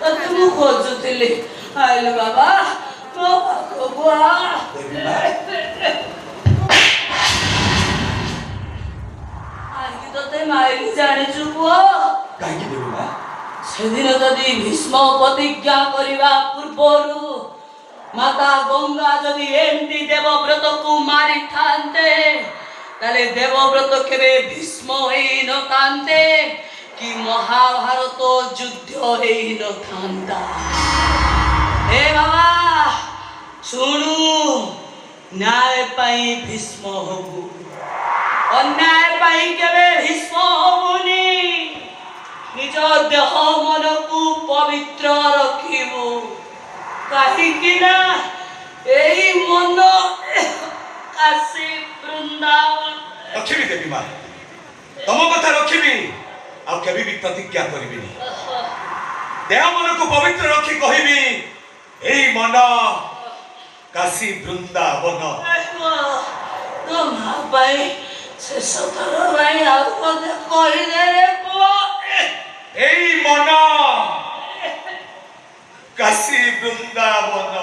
ତତେ ମୁଁ ଖୋଜୁଥିଲି ଆଇଲୁ ବାବା ମୋ ପାଖକୁ ଆଜି ତତେ ମାଇଲି ଜାଣିଛୁ ପୁଅ କାହିଁକି ଦେବି ମା? ସେଦିନ ଯଦି ଭୀଷ୍ମ ପ୍ରତିଜ୍ଞା କରିବା ପୂର୍ବରୁ ମାତା ଗଙ୍ଗା ଯଦି ଏମିତି ଦେବବ୍ରତକୁ ମାରିଥାନ୍ତେ ତାହେଲେ ଦେବବ୍ରତ କେବେ ଭୀଷ୍ମ ହେଇନଥାନ୍ତେ କି ମହାଭାରତ ଯୁଦ୍ଧ ହେଇନଥାନ୍ତା। ଏ ବାବା ଶୁଣୁ ନ୍ୟାୟ ପାଇଁ ଭୀଷ୍ମ ହବୁ ଅନ୍ୟାୟ ପାଇଁ କେବେ ଭୀଷ୍ମ ହବୁନି। ନିଜ ଦେହ ମନକୁ ପବିତ୍ର ରଖିବୁ କାହିଁକି ନା ଏଇ ମନ କାଶୀ ବୃନ୍ଦାବନ ରଖିବି ଦେବି ମା ତମ କଥା ରଖିବି ଆଉ କେବେ ବି ପ୍ରତିଜ୍ଞା କରିବିନି। ଦେହ ମନକୁ ପବିତ୍ର ରଖି କହିବି ଏଇ ମନ କାଶୀ ବୃନ୍ଦାବନ। ତୋ ମା ପାଇଁ ଶେଷ ଥର ପାଇଁ ଆଉ ମୋତେ କହିଦେ ରେ ପୁଅ ଏଇ ମନ କାଶୀ ବୃନ୍ଦାବନ।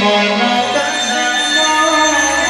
Mana